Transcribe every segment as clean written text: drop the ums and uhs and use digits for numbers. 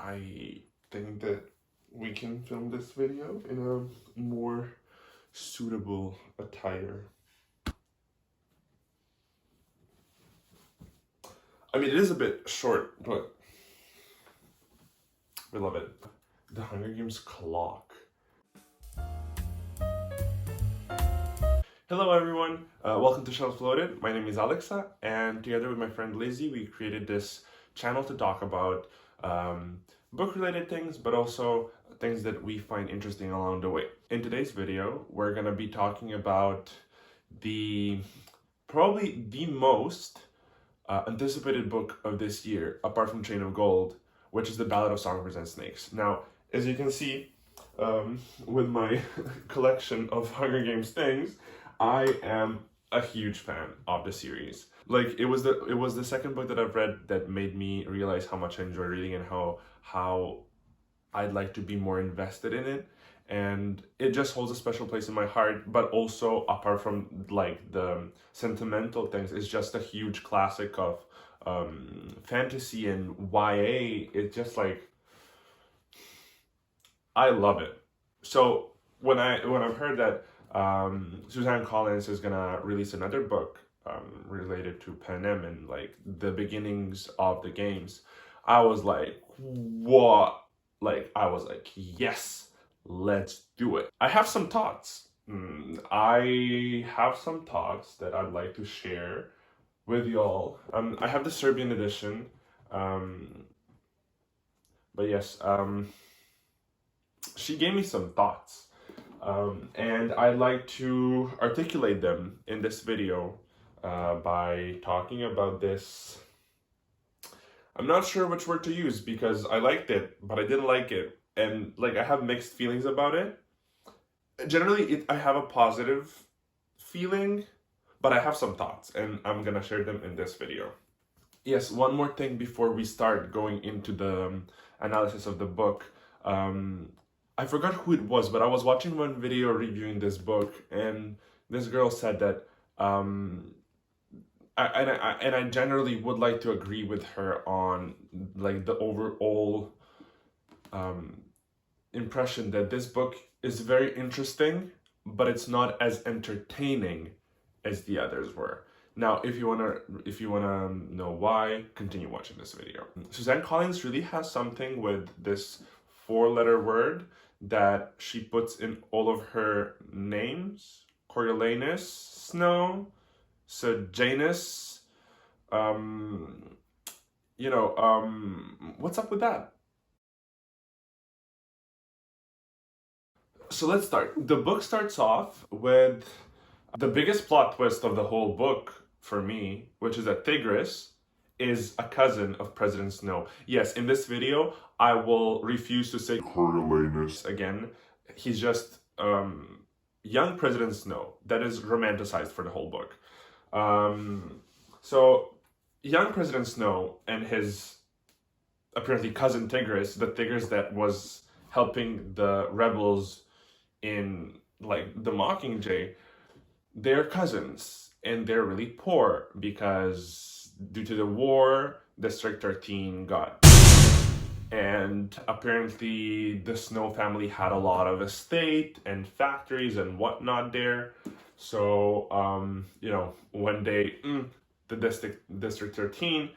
I think that we can film this video in a more suitable attire. I mean, it is a bit short, but we love it. The Hunger Games clock. Hello everyone, welcome to Shelf Loaded. My name is Alexa, and together with my friend Lizzie, we created this channel to talk about book-related things, but also things that we find interesting along the way. In today's video, we're gonna be talking about probably the most anticipated book of this year, apart from Chain of Gold, which is The Ballad of Songbirds and Snakes. Now, as you can see, with my collection of Hunger Games things, I am a huge fan of the series. Like, it was the second book that I've read that made me realize how much I enjoy reading and how I'd like to be more invested in it. And it just holds a special place in my heart, but also apart from like the sentimental things, it's just a huge classic of fantasy and YA. It's just like, I love it. So when I've heard that Suzanne Collins is gonna release another book related to Panem and like the beginnings of the games, I was like, what? Like, I was like, yes, let's do it. I have some thoughts. I have some thoughts that I'd like to share with y'all. I have the Serbian edition, but yes, she gave me some thoughts. And I'd like to articulate them in this video by talking about this. I'm not sure which word to use because I liked it, but I didn't like it. And like, I have mixed feelings about it. Generally, I have a positive feeling, but I have some thoughts and I'm gonna share them in this video. Yes, one more thing before we start going into the analysis of the book. I forgot who it was, but I was watching one video reviewing this book, and this girl said that, I generally would like to agree with her on like the overall impression that this book is very interesting, but it's not as entertaining as the others were. Now, if you wanna know why, continue watching this video. Suzanne Collins really has something with this four-letter word that she puts in all of her names. Coriolanus Snow, Sejanus, what's up with that? So let's start. The book starts off with the biggest plot twist of the whole book for me, which is that Tigris is a cousin of President Snow. Yes, in this video, I will refuse to say Coriolanus again. He's just young President Snow that is romanticized for the whole book. So young President Snow and his apparently cousin Tigris, the Tigris that was helping the rebels in like the Mockingjay, they're cousins and they're really poor because due to the war, District 13 got. And apparently the Snow family had a lot of estate and factories and whatnot there. So, one day, the District 13,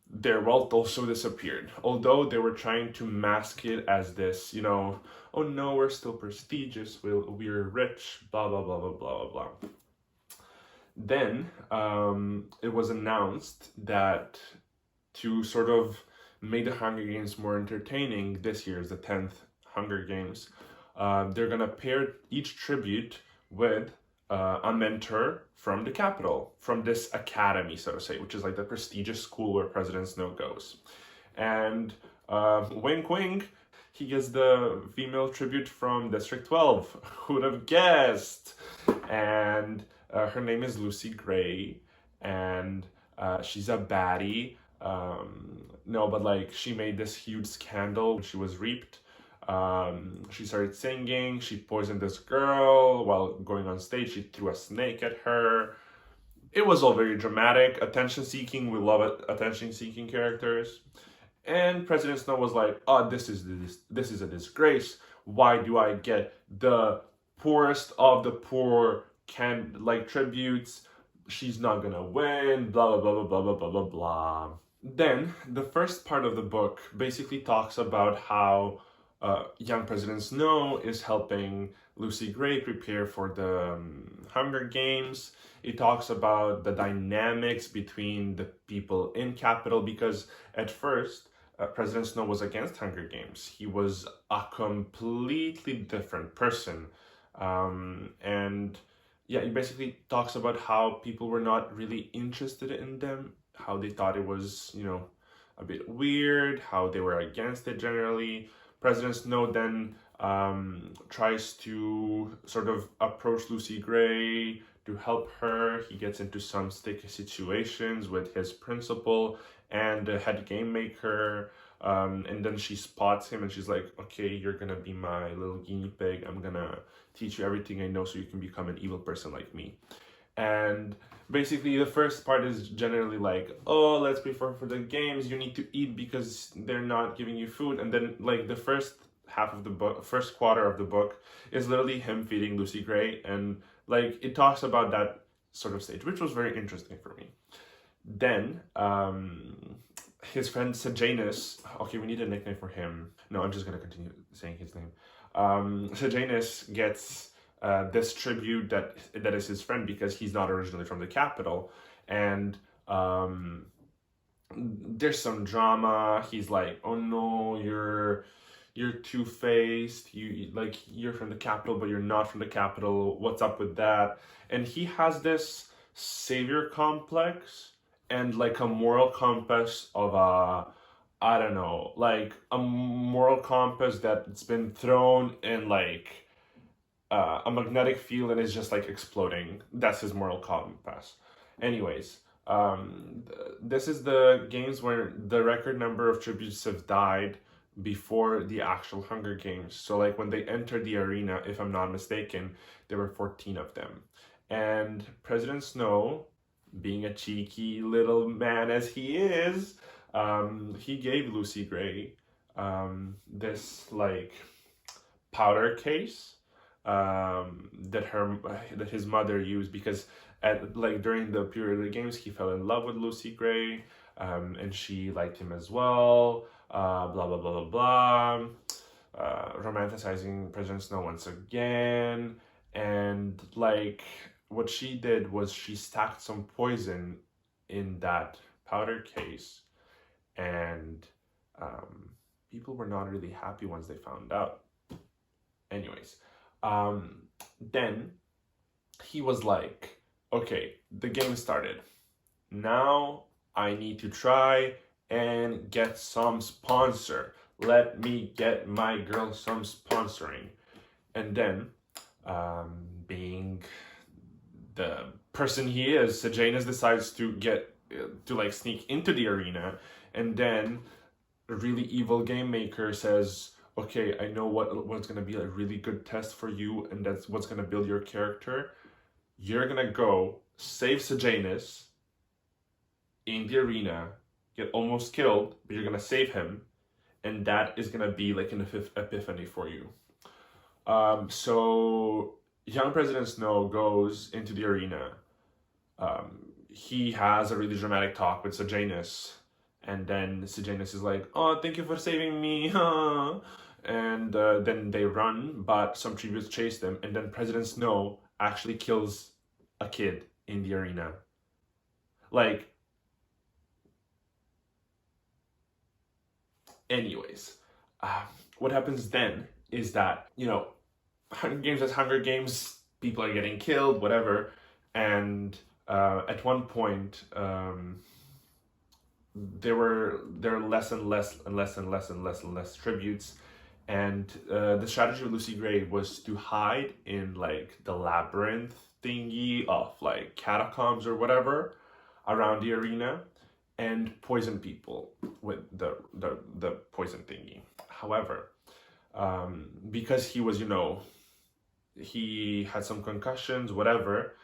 their wealth also disappeared. Although they were trying to mask it as this, oh no, we're still prestigious, we're rich, blah, blah, blah, blah, blah, blah, blah. Then it was announced that to sort of make the Hunger Games more entertaining, this year is the 10th Hunger Games, they're gonna pair each tribute with a mentor from the capital, from this academy, so to say, which is like the prestigious school where President Snow goes. And wink wink, he gets the female tribute from District 12. Who would have guessed? And her name is Lucy Gray, and she's a baddie. No, but like, she made this huge scandal when she was reaped. She started singing, she poisoned this girl while going on stage, she threw a snake at her. It was all very dramatic, attention-seeking, we love it, attention-seeking characters. And President Snow was like, "Oh, this is a disgrace. Why do I get the poorest of the poor can like tributes? She's not gonna win. Blah blah blah blah blah blah blah blah." Then the first part of the book basically talks about how young President Snow is helping Lucy Gray prepare for the Hunger Games. It talks about the dynamics between the people in Capital because at first President Snow was against Hunger Games. He was a completely different person. And yeah, it basically talks about how people were not really interested in them, how they thought it was, a bit weird, how they were against it generally. President Snow then tries to sort of approach Lucy Gray to help her. He gets into some sticky situations with his principal and the head game maker. And then she spots him and she's like, "Okay, you're gonna be my little guinea pig. I'm gonna teach you everything I know so you can become an evil person like me." And basically the first part is generally like, "Oh, let's prepare for the games. You need to eat because they're not giving you food." And then like the first half of the book, first quarter of the book is literally him feeding Lucy Gray, and like it talks about that sort of stage, which was very interesting for me. Then his friend Sejanus, okay, we need a nickname for him. No, I'm just gonna continue saying his name. Sejanus gets this tribute that is his friend because he's not originally from the capital, and there's some drama. He's like, "Oh no, you're two-faced. You're from the capital, but you're not from the capital. What's up with that?" And he has this savior complex and like a moral compass of I don't know, like a moral compass that's been thrown in like a magnetic field and is just like exploding. That's his moral compass. Anyways, this is the games where the record number of tributes have died before the actual Hunger Games. So like when they entered the arena, if I'm not mistaken, there were 14 of them. And President Snow, being a cheeky little man as he is, he gave Lucy Gray this like powder case that his mother used because during the period of the games he fell in love with Lucy Gray, and she liked him as well. Blah blah blah blah blah. Romanticizing President Snow once again, and like what she did was she stacked some poison in that powder case, and people were not really happy once they found out. Anyways, then he was like, "Okay, the game started. Now I need to try and get some sponsor. Let me get my girl some sponsoring." And then, being the person he is, Sejanus decides to sneak into the arena, and then a really evil game maker says, "Okay, I know what's gonna be a really good test for you, and that's what's gonna build your character. You're gonna go save Sejanus in the arena, get almost killed, but you're gonna save him, and that is gonna be like an epiphany for you." So young President Snow goes into the arena. He has a really dramatic talk with Sejanus, and then Sejanus is like, "Oh, thank you for saving me." And then they run, but some tributes chase them, and then President Snow actually kills a kid in the arena. Like, anyways, what happens then is that, Hunger Games as Hunger Games, people are getting killed, whatever, and at one point, there are less and less tributes, and the strategy of Lucy Gray was to hide in like the labyrinth thingy of like catacombs or whatever around the arena and poison people with the poison thingy. However, because he was, he had some concussions, whatever,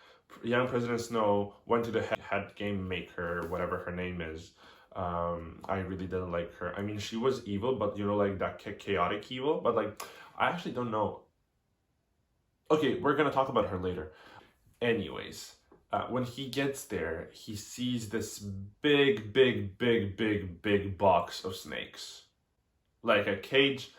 young President Snow went to the head game maker, whatever her name is, I really didn't like her. I mean, she was evil, but you know, like that chaotic evil. But like, I actually don't know. Okay, we're gonna talk about her later. Anyways, when he gets there, he sees this big box of snakes, like a cage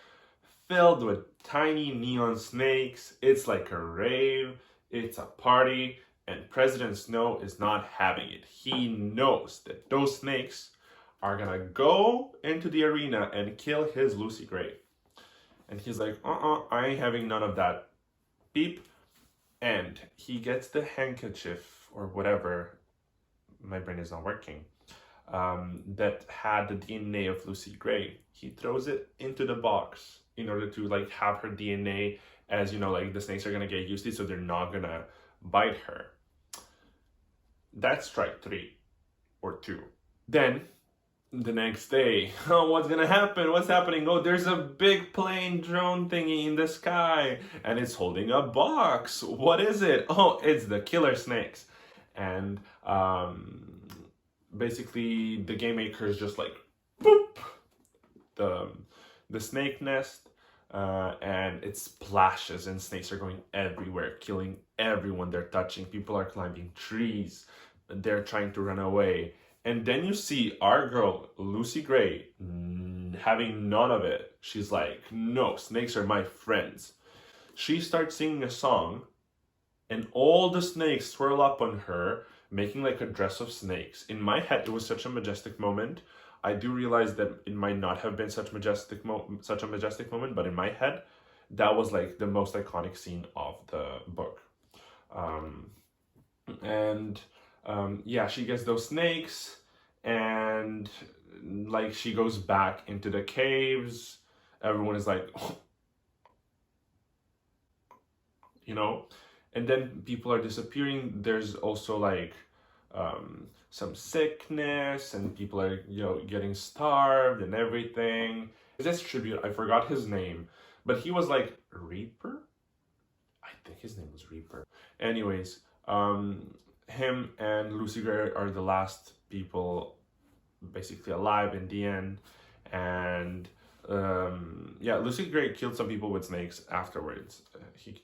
filled with tiny neon snakes. It's like a rave, it's a party, and President Snow is not having it. He knows that those snakes are gonna go into the arena and kill his Lucy Gray. And he's like, I ain't having none of that. Beep. And he gets the handkerchief or whatever, my brain is not working, that had the DNA of Lucy Gray. He throws it into the box in order to like have her DNA, as you know, like the snakes are gonna get used to it, so they're not gonna bite her. That's strike 3 or 2. Then the next day, oh, what's gonna happen? What's happening? Oh, there's a big plane drone thingy in the sky and it's holding a box. What is it? Oh, it's the killer snakes. And basically the game makers just like boop the snake nest, and it splashes and snakes are going everywhere, killing everyone they're touching. People are climbing trees, they're trying to run away. And then you see our girl, Lucy Gray, having none of it. She's like, no, snakes are my friends. She starts singing a song, and all the snakes swirl up on her, making like a dress of snakes. In my head, it was such a majestic moment. I do realize that it might not have been such a majestic moment, but in my head, that was like the most iconic scene of the book. Yeah, she gets those snakes, and like she goes back into the caves. Everyone is like, you know, and then people are disappearing. There's also like some sickness, and people are, you know, getting starved and everything. This tribute, I forgot his name, but he was like Reaper. I think his name was Reaper. Anyways, him and Lucy Gray are the last people basically alive in the end. And yeah, Lucy Gray killed some people with snakes afterwards.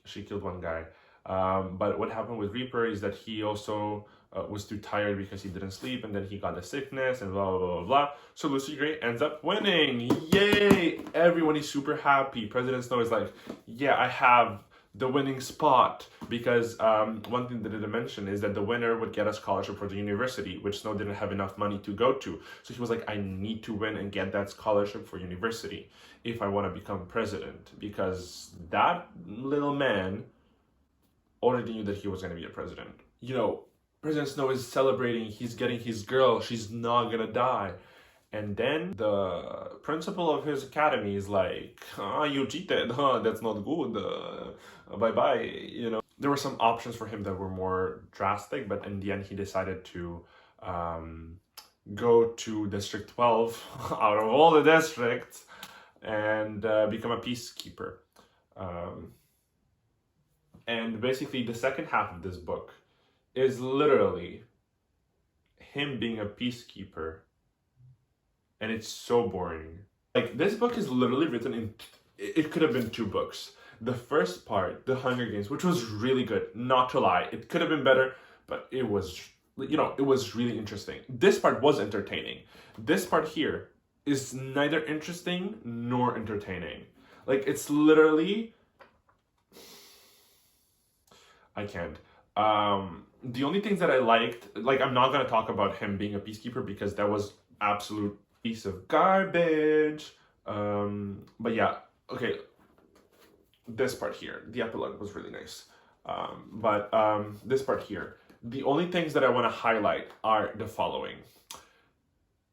She killed one guy. But what happened with Reaper is that he also was too tired because he didn't sleep, and then he got the sickness and blah, blah, blah, blah. So Lucy Gray ends up winning. Yay! Everyone is super happy. President Snow is like, yeah, I have the winning spot, because one thing that I didn't mention is that the winner would get a scholarship for the university, which Snow didn't have enough money to go to. So he was like, I need to win and get that scholarship for university if I want to become president, because that little man already knew that he was going to be a president. You know, President Snow is celebrating, he's getting his girl, she's not gonna die. And then the principal of his academy is like, you cheated, that's not good, bye-bye, you know. There were some options for him that were more drastic, but in the end he decided to go to District 12 out of all the districts and become a peacekeeper. And basically the second half of this book is literally him being a peacekeeper, and it's so boring. Like, this book is literally written in, it could have been 2 books. The first part, The Hunger Games, which was really good, not to lie, it could have been better, but it was, you know, it was really interesting. This part was entertaining. This part here is neither interesting nor entertaining. Like, it's literally, I can't. The only things that I liked, like, I'm not going to talk about him being a peacekeeper because that was absolute piece of garbage. But yeah, okay, this part here, the epilogue was really nice. This part here, the only things that I want to highlight are the following.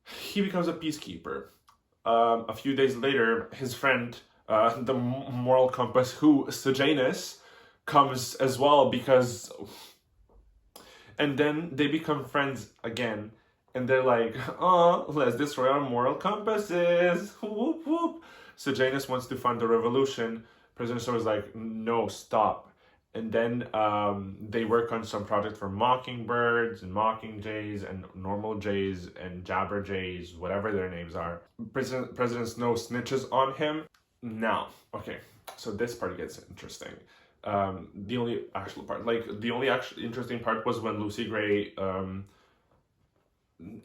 He becomes a peacekeeper. A few days later, his friend, the moral compass, Sejanus, comes as well, because, and then they become friends again, and they're like, oh, let's destroy our moral compasses, whoop whoop. So Janus wants to fund the revolution. President Snow is like, no, stop. and then they work on some project for mockingbirds and mockingjays and normal jays and jabberjays, whatever their names are. President Snow snitches on him. Now, okay, so this part gets interesting. The only actual part, like the only actually interesting part, was when Lucy Gray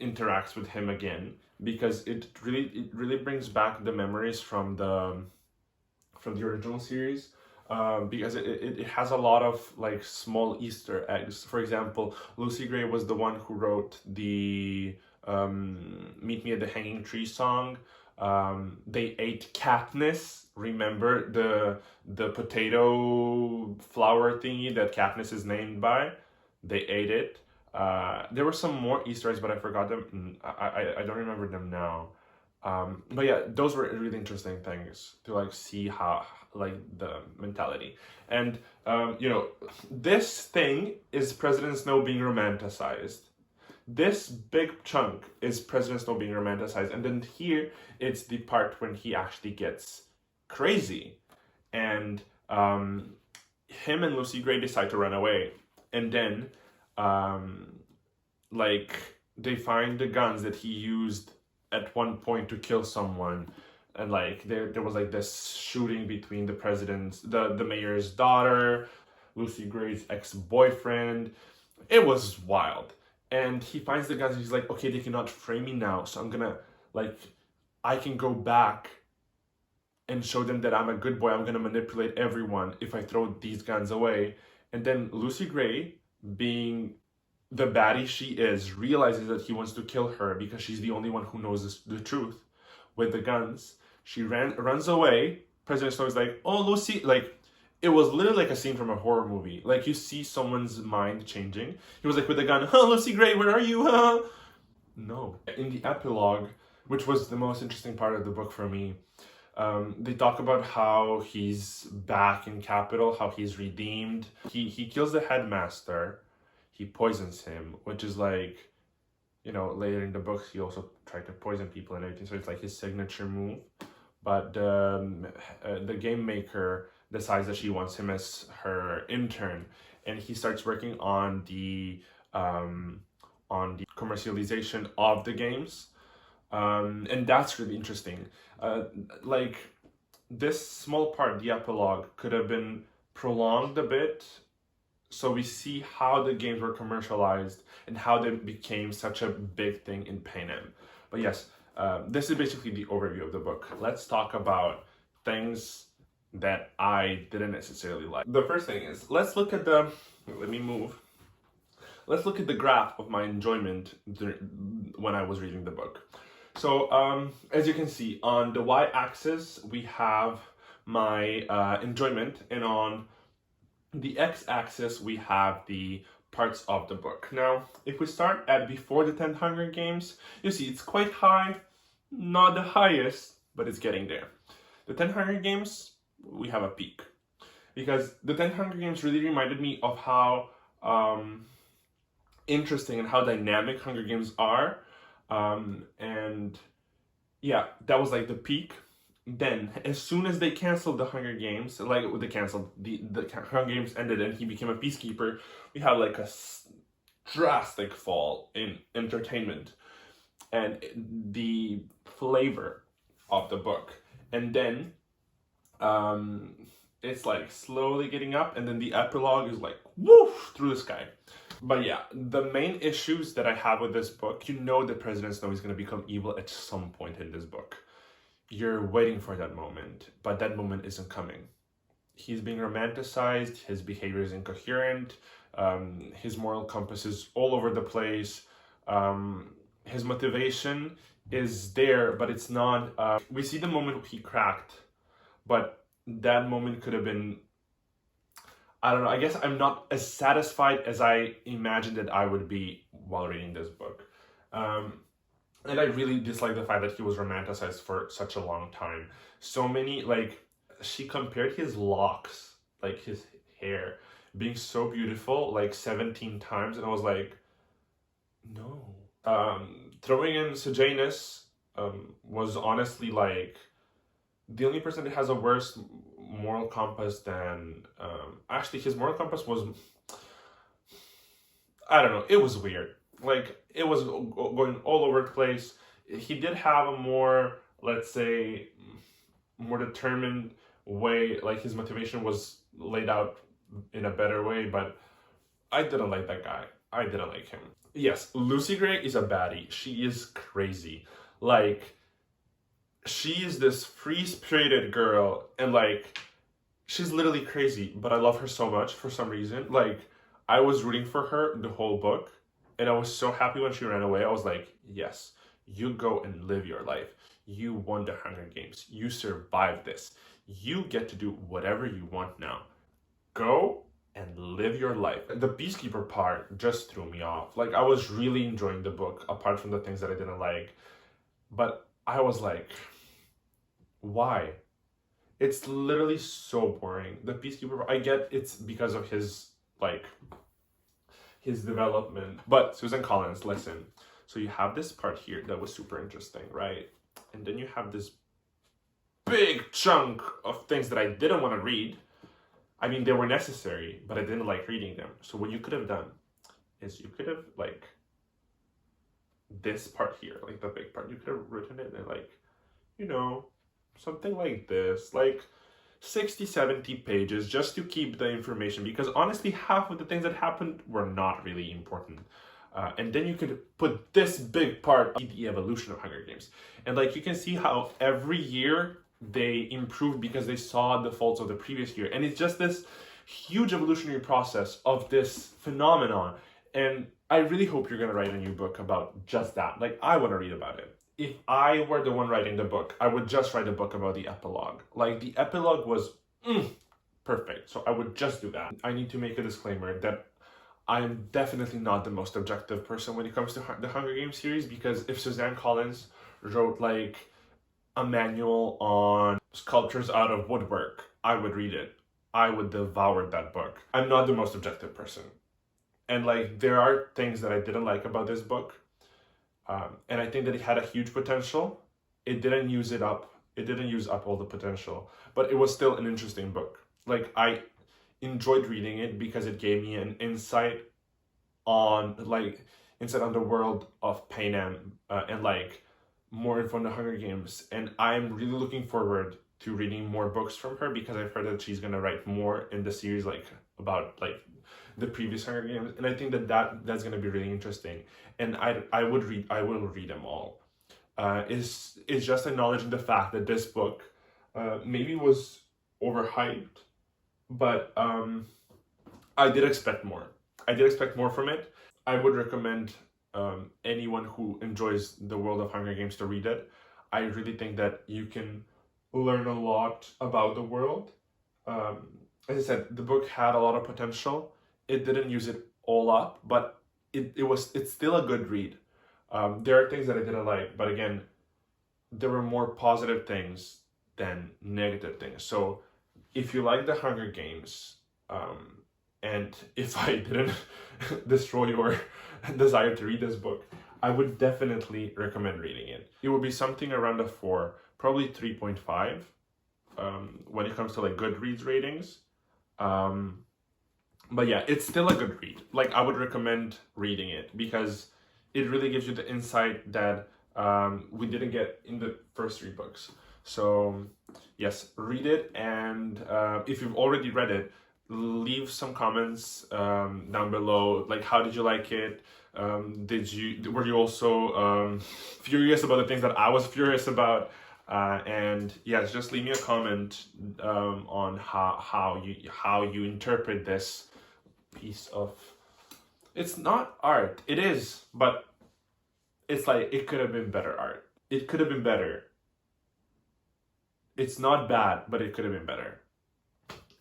interacts with him again, because it really brings back the memories from the original series, because it has a lot of like small Easter eggs. For example, Lucy Gray was the one who wrote the "Meet Me at the Hanging Tree" song. They ate Katniss. Remember the potato flower thingy that Katniss is named by? They ate it. There were some more Easter eggs, but I forgot them. I don't remember them now. But yeah, those were really interesting things to like see how like the mentality. And this thing is President Snow being romanticized. This big chunk is President Snow being romanticized, and then here it's the part when he actually gets crazy, and him and Lucy Gray decide to run away, and then like they find the guns that he used at one point to kill someone, and like there was like this shooting between the mayor's daughter, Lucy Gray's ex-boyfriend. It was wild. And he finds the guns and he's like, okay, they cannot frame me now, so I'm gonna, like, I can go back and show them that I'm a good boy. I'm gonna manipulate everyone if I throw these guns away. And then Lucy Gray, being the baddie she is, realizes that he wants to kill her because she's the only one who knows the truth with the guns. She runs away. President Snow is like, oh, Lucy, like, it was literally like a scene from a horror movie. Like, you see someone's mind changing. He was like with a gun, huh, Lucy Gray, where are you? Huh? No. In the epilogue, which was the most interesting part of the book for me, they talk about how he's back in Capital, how he's redeemed. He kills the headmaster. He poisons him, which is like, later in the books, he also tried to poison people and everything. So it's like his signature move. But the game maker decides that she wants him as her intern, and he starts working on the commercialization of the games, and that's really interesting. Like, this small part, the epilogue, could have been prolonged a bit, so we see how the games were commercialized and how they became such a big thing in Panem. But yes, this is basically the overview of the book. Let's talk about things that I didn't necessarily like. The first thing is, let's look at the graph of my enjoyment when I was reading the book. So as you can see, on the y-axis we have my enjoyment, and on the x-axis we have the parts of the book. Now, if we start at before the 10 Hunger Games, you see it's quite high, not the highest, but it's getting there. The 10 Hunger Games, we have a peak, because the 10 Hunger Games really reminded me of how interesting and how dynamic Hunger Games are, and yeah, that was like the peak. Then, as soon as they canceled the Hunger Games, the Hunger Games ended and he became a peacekeeper, we had like a drastic fall in entertainment and the flavor of the book. And then it's like slowly getting up, and then the epilogue is like woof through the sky. But yeah, the main issues that I have with this book, that President Snow is going to become evil at some point in this book. You're waiting for that moment, but that moment isn't coming. He's being romanticized, his behavior is incoherent, his moral compass is all over the place, his motivation is there, but it's not, we see the moment he cracked, but that moment could have been, I don't know, I guess I'm not as satisfied as I imagined that I would be while reading this book. And I really dislike the fact that he was romanticized for such a long time. So many, like, she compared his locks, like his hair, being so beautiful, like 17 times, and I was like, no. Throwing in Sejanus was honestly like the only person that has a worse moral compass than actually his moral compass was, I don't know, it was weird. Like it was going all over the place. He did have a more, let's say, more determined way, like his motivation was laid out in a better way, but I didn't like that guy. I didn't like him. Yes, Lucy Gray is a baddie. She is crazy. Like, she is this free-spirited girl, and like, she's literally crazy, but I love her so much for some reason. Like, I was rooting for her the whole book, and I was so happy when she ran away. I was like, yes, you go and live your life. You won the Hunger Games. You survived this. You get to do whatever you want now. Go and live your life. The Peacekeeper part just threw me off. Like, I was really enjoying the book, apart from the things that I didn't like. But I was like, why? It's literally so boring. The Peacekeeper, I get it's because of his, like, his development. But Susan Collins, listen. So you have this part here that was super interesting, right? And then you have this big chunk of things that I didn't want to read. I mean, they were necessary, but I didn't like reading them. So what you could have done is you could have, like, this part here, like the big part, you could have written it in, like, you know, something like this, like 60, 70 pages, just to keep the information, because honestly, half of the things that happened were not really important. And then you could put this big part, the evolution of Hunger Games. And like, you can see how every year they improved because they saw the faults of the previous year. And it's just this huge evolutionary process of this phenomenon. And I really hope you're going to write a new book about just that. Like, I want to read about it. If I were the one writing the book, I would just write a book about the epilogue. Like, the epilogue was perfect. So I would just do that. I need to make a disclaimer that I'm definitely not the most objective person when it comes to the Hunger Games series, because if Suzanne Collins wrote like a manual on sculptures out of woodwork, I would read it. I would devour that book. I'm not the most objective person. And like, there are things that I didn't like about this book. And I think that it had a huge potential. It didn't use it up. It didn't use up all the potential, but it was still an interesting book. Like, I enjoyed reading it because it gave me an insight on the world of Panem, and like more info on the Hunger Games. And I'm really looking forward to reading more books from her, because I've heard that she's gonna write more in the series, like about like the previous Hunger Games, and I think that's gonna be really interesting. And I will read them all. It's just acknowledging the fact that this book maybe was overhyped, but I did expect more. I did expect more from it. I would recommend anyone who enjoys the world of Hunger Games to read it. I really think that you can learn a lot about the world. As I said, the book had a lot of potential. It didn't use it all up, but it's still a good read. There are things that I didn't like, but again, there were more positive things than negative things. So if you like the Hunger Games, and if I didn't destroy your desire to read this book, I would definitely recommend reading it. It would be something around a 4, probably 3.5, when it comes to like Goodreads ratings. But yeah, it's still a good read. Like, I would recommend reading it because it really gives you the insight that we didn't get in the first 3 books. So yes, read it, and if you've already read it, leave some comments down below. Like, how did you like it? Were you also furious about the things that I was furious about? And yes, just leave me a comment on how you interpret this piece of, it's not art, it is, but it's like, it could have been better art. It could have been better. It's not bad, but it could have been better.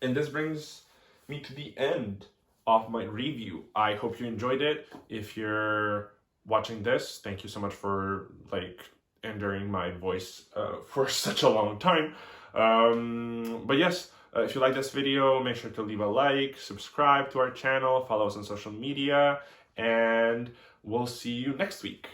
And this brings me to the end of my review. I hope you enjoyed it. If you're watching this, thank you so much for like enduring my voice for such a long time. But yes, if you like this video, make sure to leave a like, subscribe to our channel, follow us on social media, and we'll see you next week.